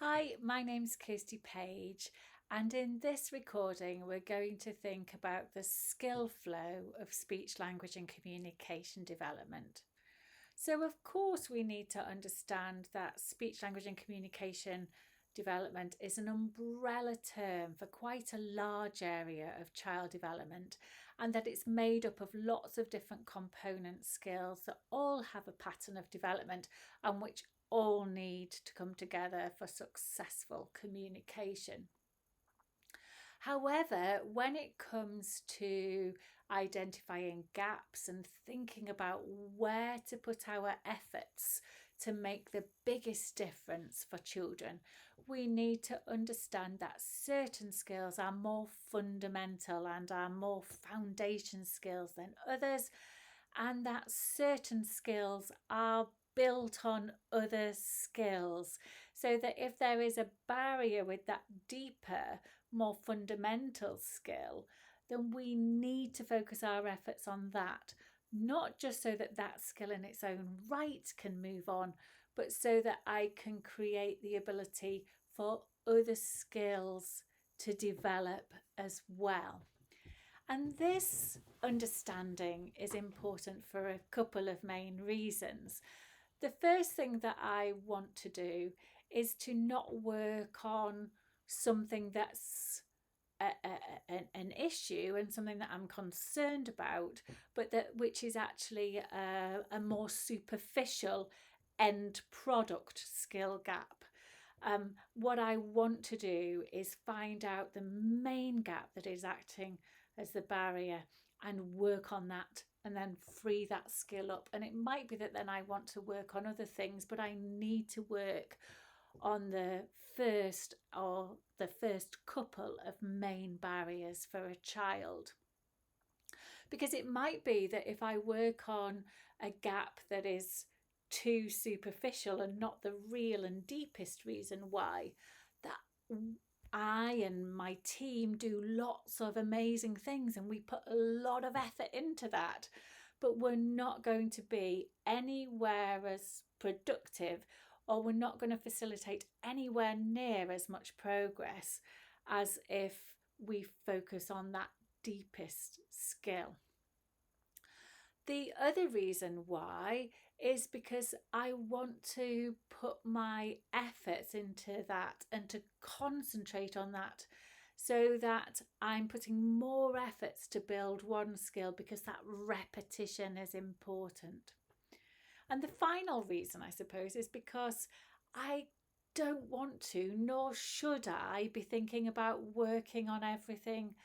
Hi, my name's Kirstie Page, and in this recording, we're going to think about the skill flow of speech, language, and communication development. So, of course, we need to understand that speech, language, and communication development is an umbrella term for quite a large area of child development, and that it's made up of lots of different component skills that all have a pattern of development and which all need to come together for successful communication. However, when it comes to identifying gaps and thinking about where to put our efforts to make the biggest difference for children, we need to understand that certain skills are more fundamental and are more foundation skills than others, and that certain skills are built on other skills, so that if there is a barrier with that deeper, more fundamental skill, then we need to focus our efforts on that, not just so that that skill in its own right can move on, but so that I can create the ability for other skills to develop as well. And this understanding is important for a couple of main reasons. The first thing that I want to do is to not work on something that's an issue and something that I'm concerned about, but that which is actually a more superficial end product skill gap. What I want to do is find out the main gap that is acting as the barrier and work on that and then free that skill up. And it might be that then I want to work on other things, but I need to work on the first couple of main barriers for a child. Because it might be that if I work on a gap that is too superficial and not the real and deepest reason why, that I and my team do lots of amazing things and we put a lot of effort into that, but we're not going to be anywhere as productive, or we're not going to facilitate anywhere near as much progress as if we focus on that deepest skill. The other reason why is because I want to put my efforts into that and to concentrate on that, so that I'm putting more efforts to build one skill, because that repetition is important. And the final reason, I suppose, is because I don't want to, nor should I, be thinking about working on everything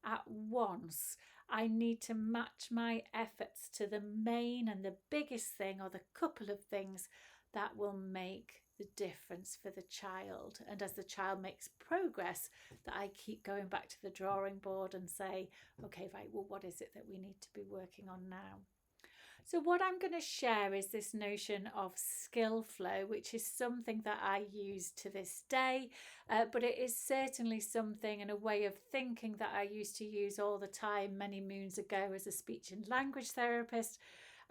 at once. I need to match my efforts to the main and the biggest thing, or the couple of things that will make the difference for the child. And as the child makes progress, that I keep going back to the drawing board and say, okay, right, well, what is it that we need to be working on now? So what I'm going to share is this notion of skill flow, which is something that I use to this day, but it is certainly something and a way of thinking that I used to use all the time many moons ago as a speech and language therapist.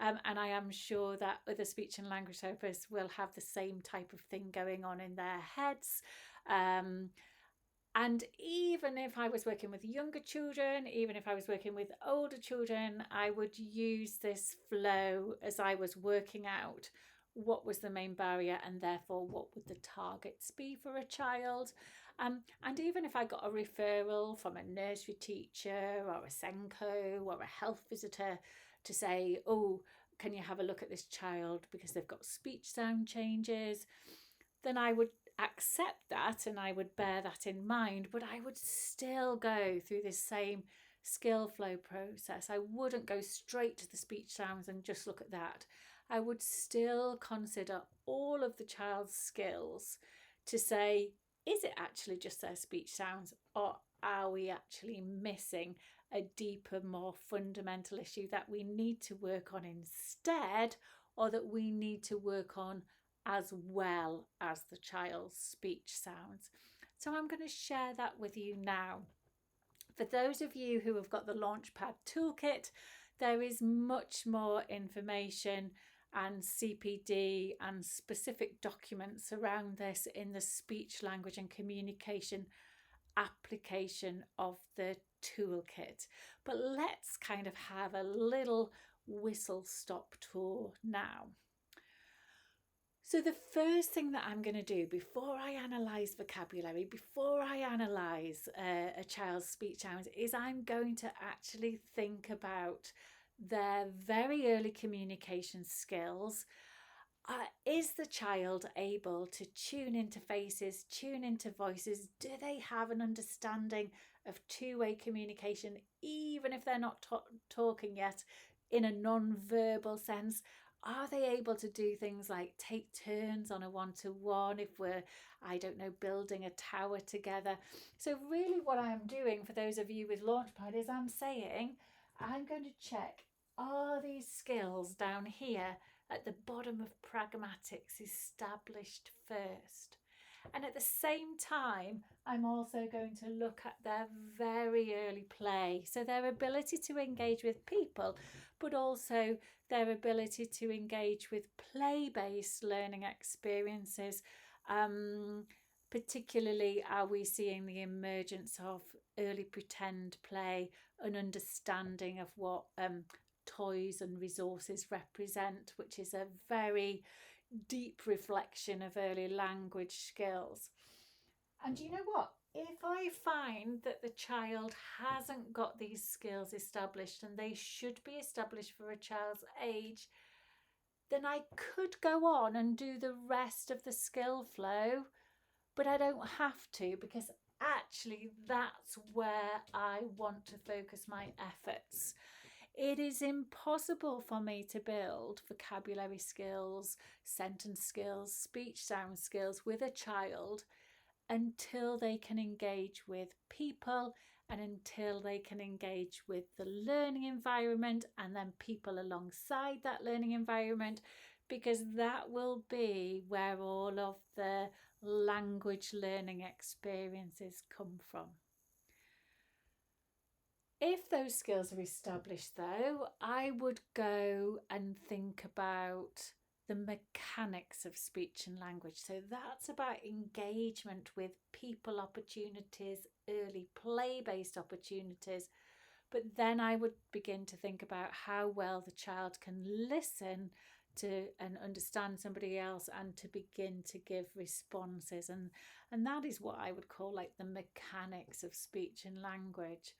And I am sure that other speech and language therapists will have the same type of thing going on in their heads. And even if I was working with younger children, even if I was working with older children, I would use this flow as I was working out what was the main barrier and therefore what would the targets be for a child. And even if I got a referral from a nursery teacher or a Senko or a health visitor to say, oh, can you have a look at this child because they've got speech sound changes, then I would accept that and I would bear that in mind, but I would still go through this same skill flow process. I wouldn't go straight to the speech sounds and just look at that. I would still consider all of the child's skills to say, is it actually just their speech sounds, or are we actually missing a deeper, more fundamental issue that we need to work on instead, or that we need to work on as well as the child's speech sounds? So I'm going to share that with you now. For those of you who have got the Launchpad toolkit, there is much more information and CPD and specific documents around this in the speech, language and communication application of the toolkit. But let's kind of have a little whistle stop tour now. So the first thing that I'm going to do before I analyse vocabulary, before I analyse a child's speech sounds, is I'm going to actually think about their very early communication skills. Is the child able to tune into faces, tune into voices? Do they have an understanding of two-way communication, even if they're not talking yet, in a non-verbal sense? Are they able to do things like take turns on a one-to-one if we're, I don't know, building a tower together? So really what I'm doing for those of you with Launchpad is I'm saying, I'm going to check, are these skills down here at the bottom of pragmatics established first? And at the same time, I'm also going to look at their very early play. So their ability to engage with people, but also their ability to engage with play-based learning experiences. Particularly, are we seeing the emergence of early pretend play, an understanding of what toys and resources represent, which is a very deep reflection of early language skills. And you know what? If I find that the child hasn't got these skills established, and they should be established for a child's age, then I could go on and do the rest of the skill flow, but I don't have to, because actually that's where I want to focus my efforts. It is impossible for me to build vocabulary skills, sentence skills, speech sound skills with a child until they can engage with people and until they can engage with the learning environment and then people alongside that learning environment, because that will be where all of the language learning experiences come from. If those skills are established, though, I would go and think about the mechanics of speech and language. So that's about engagement with people opportunities, early play-based opportunities. But then I would begin to think about how well the child can listen to and understand somebody else and to begin to give responses. And that is what I would call like the mechanics of speech and language.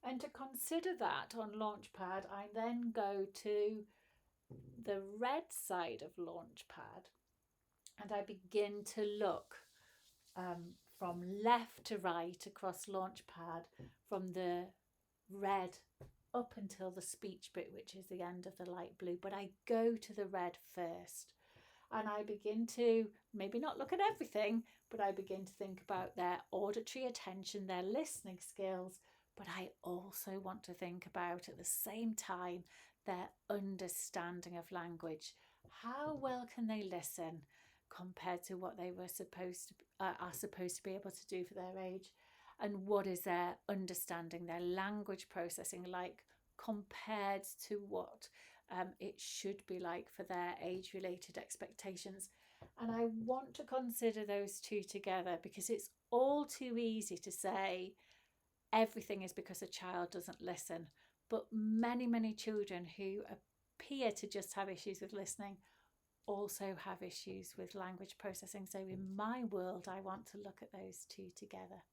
And to consider that on Launchpad, I then go to the red side of Launchpad and I begin to look from left to right across Launchpad, from the red up until the speech bit, which is the end of the light blue. But I go to the red first and I begin to maybe not look at everything, but I begin to think about their auditory attention, their listening skills. But I also want to think about at the same time their understanding of language. How well can they listen compared to what they were supposed to be able to do for their age? And what is their understanding, their language processing like compared to what it should be like for their age-related expectations? And I want to consider those two together, because it's all too easy to say everything is because a child doesn't listen. But many children who appear to just have issues with listening also have issues with language processing. So in my world, I want to look at those two together.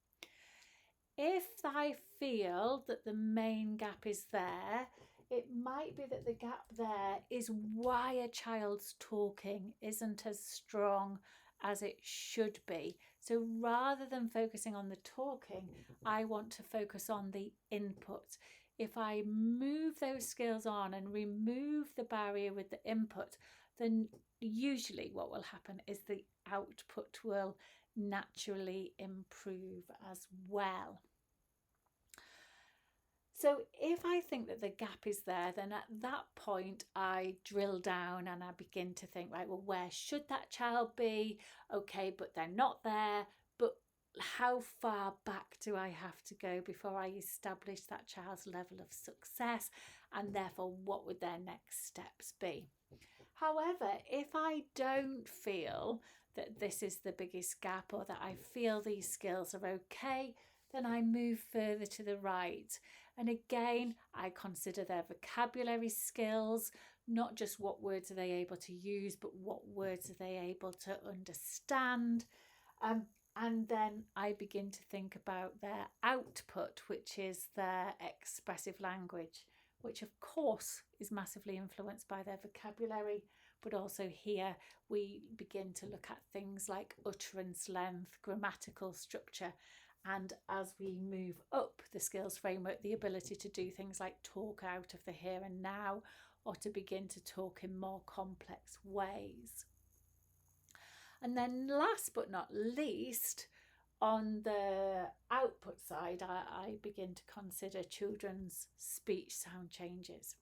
If I feel that the main gap is there, it might be that the gap there is why a child's talking isn't as strong as it should be. So rather than focusing on the talking, I want to focus on the input. If I move those skills on and remove the barrier with the input, then usually what will happen is the output will naturally improve as well. So if I think that the gap is there, then at that point I drill down and I begin to think, right, well, where should that child be? Okay, but they're not there. But how far back do I have to go before I establish that child's level of success? And therefore, what would their next steps be? However, if I don't feel that this is the biggest gap or that I feel these skills are okay, then I move further to the right. And again, I consider their vocabulary skills, not just what words are they able to use, but what words are they able to understand. And then I begin to think about their output, which is their expressive language, which of course is massively influenced by their vocabulary. But also here we begin to look at things like utterance length, grammatical structure, and as we move up the skills framework, the ability to do things like talk out of the here and now, or to begin to talk in more complex ways. And then last but not least, on the output side, I begin to consider children's speech sound changes.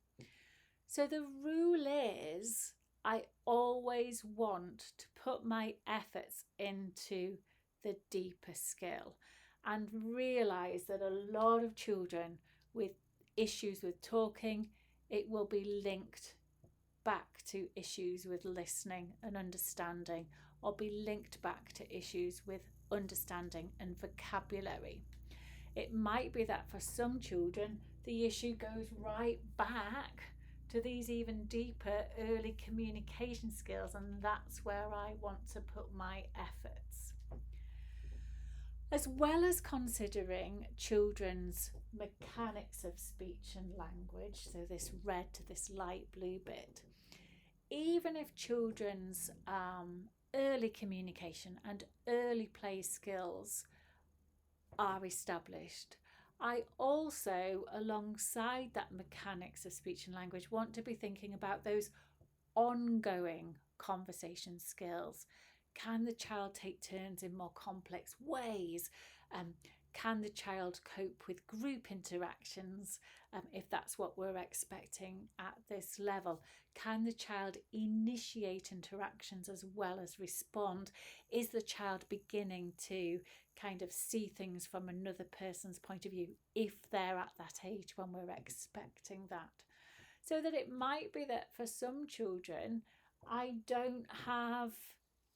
So the rule is I always want to put my efforts into the deeper skill and realise that a lot of children with issues with talking, it will be linked back to issues with listening and understanding, or be linked back to issues with understanding and vocabulary. It might be that for some children, the issue goes right back to these even deeper early communication skills, and that's where I want to put my efforts. As well as considering children's mechanics of speech and language, so this red to this light blue bit, even if children's early communication and early play skills are established, I also, alongside that mechanics of speech and language, want to be thinking about those ongoing conversation skills. Can the child take turns in more complex ways? Can the child cope with group interactions if that's what we're expecting at this level? Can the child initiate interactions as well as respond? Is the child beginning to kind of see things from another person's point of view if they're at that age when we're expecting that? So that it might be that for some children, I don't have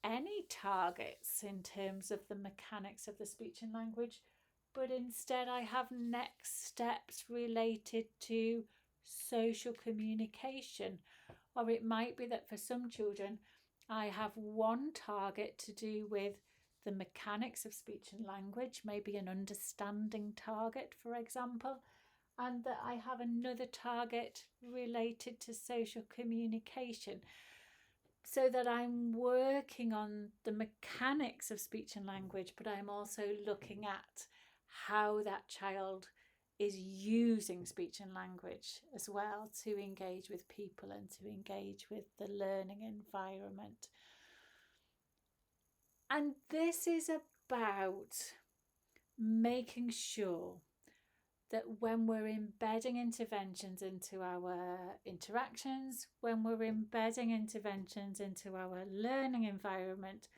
any targets in terms of the mechanics of the speech and language, but instead I have next steps related to social communication. Or it might be that for some children, I have one target to do with the mechanics of speech and language, maybe an understanding target, for example, and that I have another target related to social communication, so that I'm working on the mechanics of speech and language, but I'm also looking at how that child is using speech and language as well to engage with people and to engage with the learning environment. And this is about making sure that when we're embedding interventions into our interactions, when we're embedding interventions into our learning environment,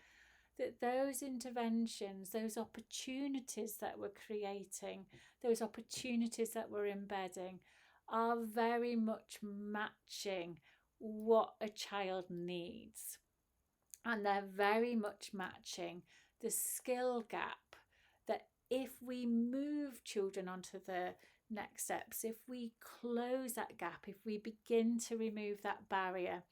that those interventions, those opportunities that we're creating, those opportunities that we're embedding are very much matching what a child needs. And they're very much matching the skill gap that if we move children onto the next steps, if we close that gap, if we begin to remove that barrier,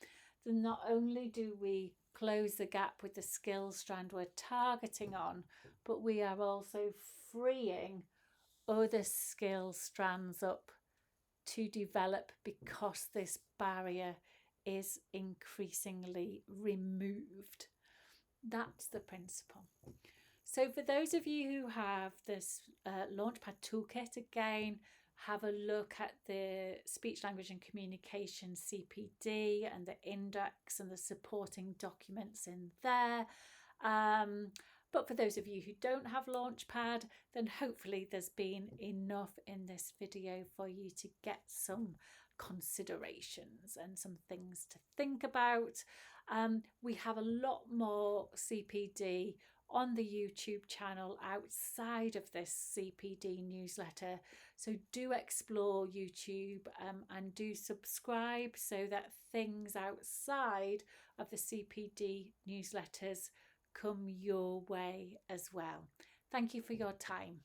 then not only do we close the gap with the skill strand we're targeting on, but we are also freeing other skill strands up to develop because this barrier is increasingly removed. That's the principle. So for those of you who have this Launchpad toolkit, again, have a look at the speech, language and communication CPD and the index and the supporting documents in there. But for those of you who don't have Launchpad, then hopefully there's been enough in this video for you to get some considerations and some things to think about. We have a lot more CPD on the YouTube channel outside of this CPD newsletter. So do explore YouTube and do subscribe so that things outside of the CPD newsletters come your way as well. Thank you for your time.